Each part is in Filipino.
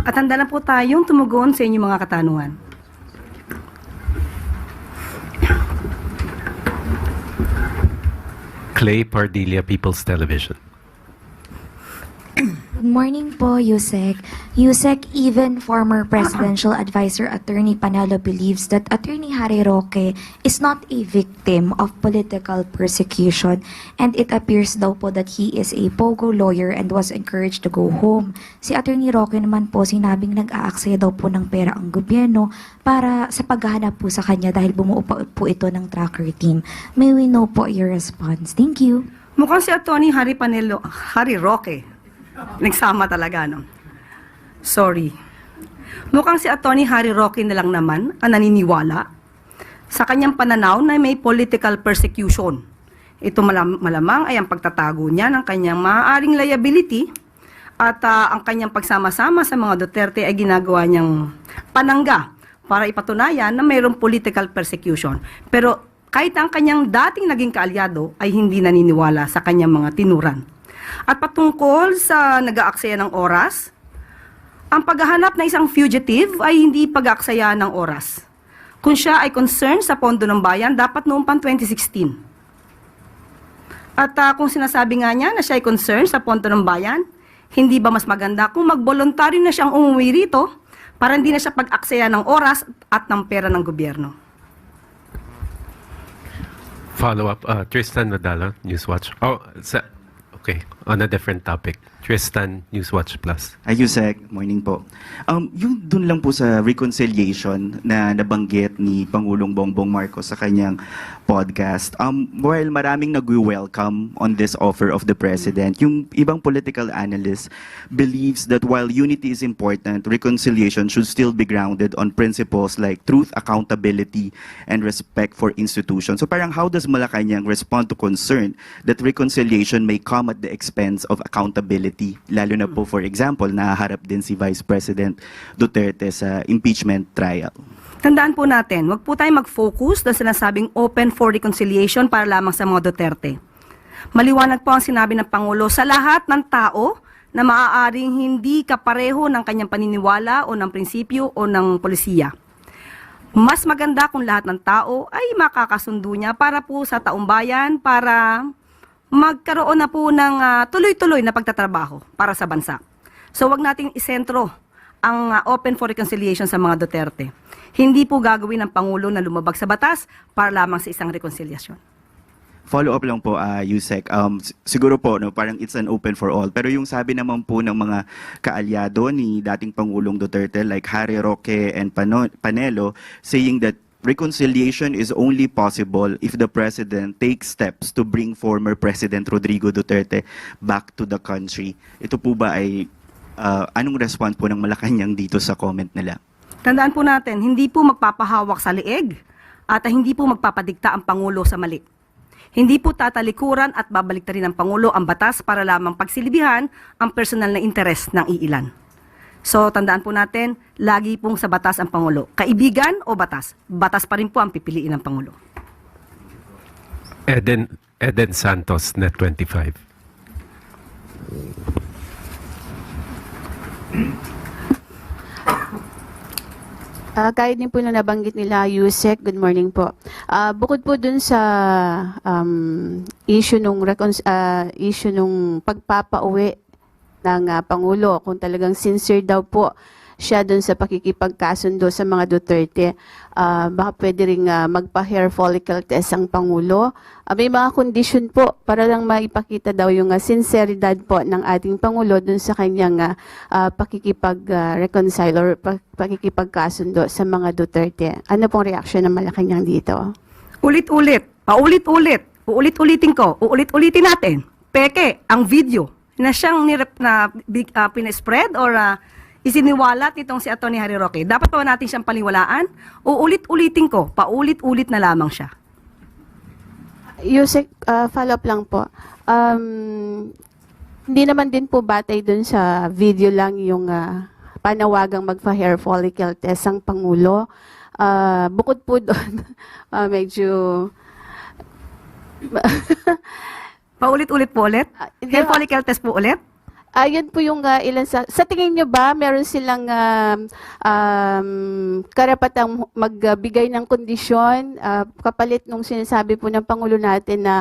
At handa na po tayong tumugon sa inyong mga katanungan. Clay Pardilla, People's Television. Good morning po, Yusek. Yusek, even former presidential advisor Attorney Panelo believes that Attorney Harry Roque is not a victim of political persecution, and it appears daw po that he is a pogo lawyer and was encouraged to go home. Si Attorney Roque naman po sinabing nag-aaksaya daw po ng pera ang gobyerno para sa paghahanap po sa kanya dahil bumuo pa po ito ng tracker team. May we know po your response? Thank you. Mukhang si Atty. Harry Roque. Nagsama talaga, no? Sorry. Mukhang si Atty. Harry Roque na lang naman ang naniniwala sa kanyang pananaw na may political persecution. Ito malamang ay ang pagtatago niya ng kanyang maaaring liability at ang kanyang pagsama-sama sa mga Duterte ay ginagawa niyang panangga para ipatunayan na mayroong political persecution. Pero kahit ang kanyang dating naging kaalyado ay hindi naniniwala sa kanyang mga tinuran. At patungkol sa nag-aaksaya ng oras, ang paghahanap ng isang fugitive ay hindi pag-aaksaya ng oras. Kung siya ay concerned sa pondo ng bayan, dapat noong pang 2016. At kung sinasabi nga niya na siya ay concerned sa pondo ng bayan, hindi ba mas maganda kung mag-voluntaryo na siyang umuwi rito para hindi na siya pag-aksaya ng oras at ng pera ng gobyerno? Follow-up, Tristan Nadala, Newswatch. Okay, on a different topic. Tristan, Newswatch Plus. Yusek, morning po. Yung dun lang po sa reconciliation na nabanggit ni Pangulong Bongbong Marcos sa kanyang podcast, while maraming nag-welcome on this offer of the President, yung ibang political analysts believes that while unity is important, reconciliation should still be grounded on principles like truth, accountability, and respect for institutions. So parang how does Malacanang respond to concern that reconciliation may come at the expense of accountability? Lalo na po, for example, nahaharap din si Vice President Duterte sa impeachment trial. Tandaan po natin, wag po tayo mag-focus na sinasabing open for reconciliation para lamang sa mga Duterte. Maliwanag po ang sinabi ng Pangulo sa lahat ng tao na maaaring hindi kapareho ng kanyang paniniwala o ng prinsipyo o ng polisiya. Mas maganda kung lahat ng tao ay makakasundo niya para po sa taumbayan, para magkaroon na po ng tuloy-tuloy na pagtatrabaho para sa bansa. So wag nating isentro ang open for reconciliation sa mga Duterte. Hindi po gagawin ng Pangulo na lumabag sa batas para lamang sa isang reconciliation. Follow-up lang po, Yusek. Siguro po, no, parang it's an open for all. Pero yung sabi naman po ng mga kaalyado ni dating Pangulong Duterte like Harry Roque and Panelo saying that reconciliation is only possible if the President takes steps to bring former President Rodrigo Duterte back to the country. Ito po ba ay anong response po ng Malacanang dito sa comment nila? Tandaan po natin, hindi po magpapahawak sa leeg at hindi po magpapadikta ang Pangulo sa mali. Hindi po tatalikuran at babaliktarin ng Pangulo ang batas para lamang pagsilbihan ang personal na interes ng iilan. So, tandaan po natin, lagi pong sa batas ang Pangulo. Kaibigan o batas? Batas pa rin po ang pipiliin ng Pangulo. Eden Santos, Net25. Kahit din po na nabanggit nila, Yusek, good morning po. Bukod po dun sa issue nung pagpapauwi ng Pangulo, kung talagang sincere daw po siya dun sa pakikipagkasundo sa mga Duterte, baka pwede rin magpa-hair follicle test ang Pangulo. May mga condition po para lang maipakita daw yung sinceridad po ng ating Pangulo dun sa kanyang pakikipag-reconcile or pakikipagkasundo sa mga Duterte. Ano pong reaction ng Malacanang dito? Ulit-ulit, paulit-ulit, uulit-ulitin ko, uulit-ulitin natin. Peke, ang video na siyang pinespread or isiniwalat nitong si Atty. Harry Roque. Dapat pa natin siyang paniwalaan o ulit-ulitin ko, paulit-ulit na lamang siya? Yusek, follow-up lang po. Hindi naman din po batay dun sa video lang yung panawagang magpa-hair follicle test ang Pangulo. Bukod po doon, medyo... Paulit-ulit po ulit? Hair follicle test po ulit? Ayun po yung ilan sa tingin nyo ba meron silang karapatang magbigay ng kondisyon kapalit nung sinasabi po ng Pangulo natin na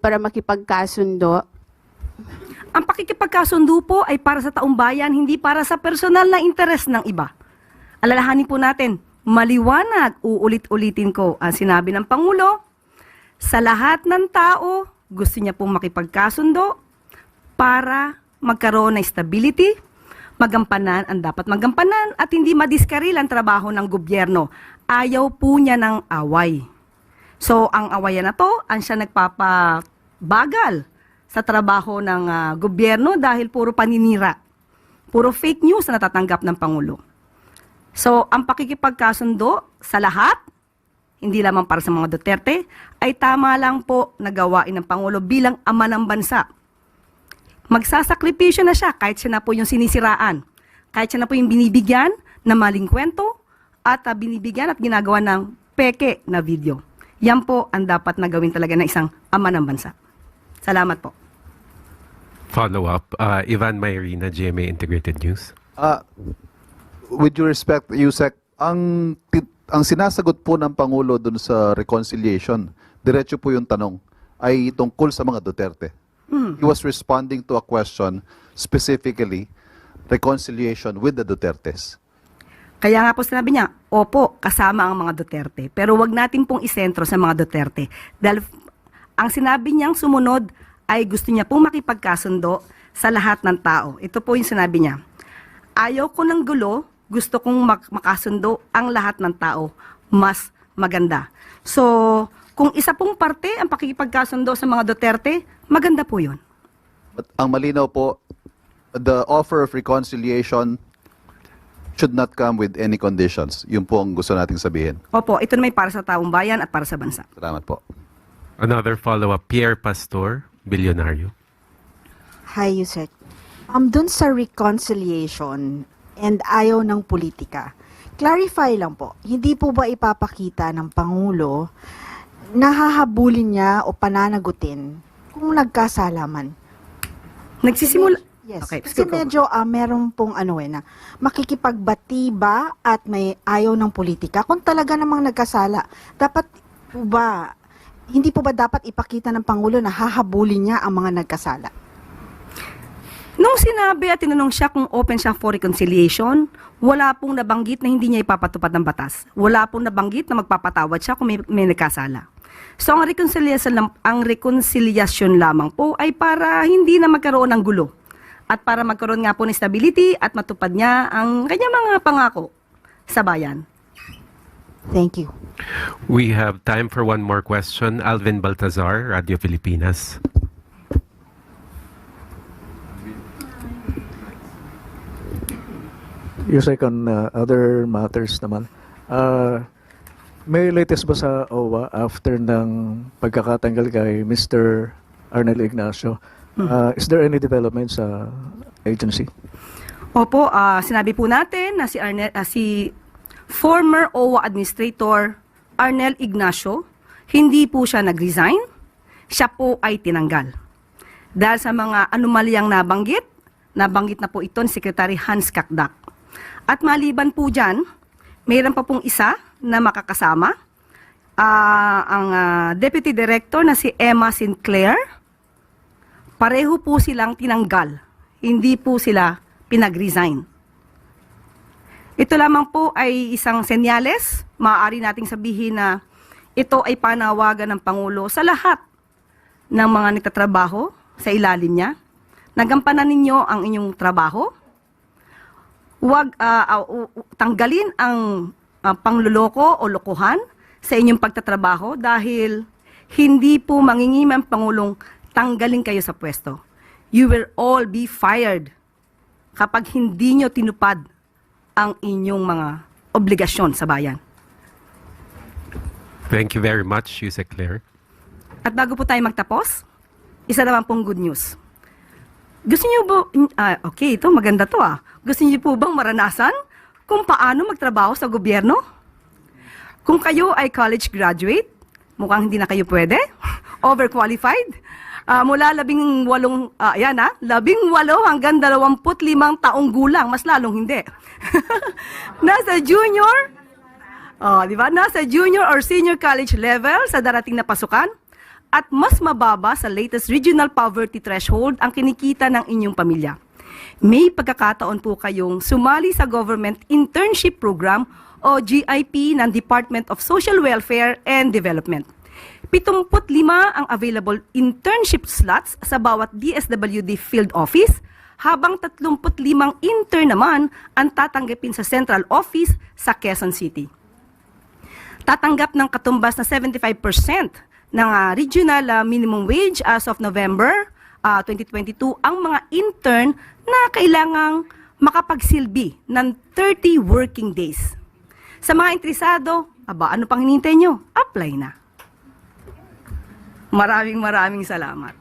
para makipagkasundo? Ang pakikipagkasundo po ay para sa taong bayan, hindi para sa personal na interes ng iba. Alalahanin po natin, maliwanag, uulit-ulitin ko ang sinabi ng Pangulo, sa lahat ng tao, gusto niya pong makipagkasundo para magkaroon ng stability, magampanan ang dapat magampanan at hindi madiskaril ang trabaho ng gobyerno. Ayaw po niya ng away. So, ang awayan na to, ang siya nagpapabagal sa trabaho ng gobyerno dahil puro paninira. Puro fake news na natatanggap ng Pangulo. So, ang pakikipagkasundo sa lahat, hindi lamang para sa mga Duterte, ay tama lang po na gawain ng Pangulo bilang ama ng bansa. Magsasakripisyo na siya kahit siya na po yung sinisiraan. Kahit siya na po yung binibigyan na maling kwento at binibigyan at ginagawa ng peke na video. Yan po ang dapat na gawin talaga ng isang ama ng bansa. Salamat po. Follow-up, Ivan Mayrina, GMA Integrated News. With due respect, Yusek, ang sinasagot po ng Pangulo dun sa reconciliation, diretso po yung tanong, ay tungkol sa mga Duterte. He was responding to a question specifically, reconciliation with the Dutertes. Kaya nga po sinabi niya, opo, kasama ang mga Duterte. Pero wag natin pong isentro sa mga Duterte. Dahil ang sinabi niyang sumunod ay gusto niya pong makipagkasundo sa lahat ng tao. Ito po yung sinabi niya. Ayaw ko ng gulo, gusto kong makasundo ang lahat ng tao. Mas maganda. So, kung isa pong parte ang pakikipagkasundo sa mga Duterte, maganda po yun. But ang malinaw po, the offer of reconciliation should not come with any conditions. Yun po ang gusto nating sabihin. Opo, ito naman para sa taong bayan at para sa bansa. Salamat po. Another follow-up, Pierre Pastor, Bilyonaryo. Hi, Yusek. Dun sa reconciliation and ayaw ng politika, clarify lang po, hindi po ba ipapakita ng Pangulo nahahabulin niya o pananagutin kung nagkasalaman? Nagsisimula... Yes. Okay, Kasi go. medyo meron pong na makikipagbati ba at may ayaw ng politika kung talaga namang nagkasala. Dapat po ba, hindi po ba dapat ipakita ng Pangulo na hahabulin niya ang mga nagkasala? Nung sinabi at tinanong siya kung open siya for reconciliation, wala pong nabanggit na hindi niya ipapatupad ng batas. Wala pong nabanggit na magpapatawad siya kung may nagkasala. So ang reconciliation lamang po ay para hindi na magkaroon ng gulo at para magkaroon nga po ng stability at matupad niya ang kanyang mga pangako sa bayan. Thank you. We have time for one more question. Alvin Baltazar, Radio Pilipinas. Yusek, on other matters naman, may latest ba sa OWA after ng pagkakatanggal kay Mr. Arnel Ignacio? Is there any development sa agency? Opo, sinabi po natin na si former OWA Administrator Arnel Ignacio, hindi po siya nag-resign, siya po ay tinanggal. Dahil sa mga anomalyang nabanggit na po ito ni Secretary Hans Kakdak. At maliban po dyan, mayroon pa pong isa na makakasama, ang Deputy Director na si Emma Sinclair. Pareho po silang tinanggal, hindi po sila pinag-resign. Ito lamang po ay isang senyales, maaari nating sabihin na ito ay panawagan ng Pangulo sa lahat ng mga nagtatrabaho sa ilalim niya. Nagampanan ninyo ang inyong trabaho. Huwag tanggalin ang pangluloko o lokohan sa inyong pagtatrabaho dahil hindi po mangingim ang Pangulong tanggalin kayo sa pwesto. You will all be fired kapag hindi nyo tinupad ang inyong mga obligasyon sa bayan. Thank you very much, Yusek Claire. At bago po tayo magtapos, isa naman pong good news. Gusto niyo ba, okay, ito maganda to Gusto niyo po bang maranasan kung paano magtrabaho sa gobyerno? Kung kayo ay college graduate, mukhang hindi na kayo pwede, overqualified, Mula 18, 18 hanggang 25 taong gulang, mas lalong hindi. Nasa junior, di ba? Nasa junior or senior college level sa darating na pasukan, at mas mababa sa latest regional poverty threshold ang kinikita ng inyong pamilya. May pagkakataon po kayong sumali sa Government Internship Program o GIP ng Department of Social Welfare and Development. 75 ang available internship slots sa bawat DSWD field office, habang 35 intern naman ang tatanggapin sa central office sa Quezon City. Tatanggap ng katumbas na 75% ng regional minimum wage as of November 2022 ang mga intern na kailangang makapagsilbi ng 30 working days. Sa mga interesado, ano pang hinihintay nyo? Apply na. Maraming salamat.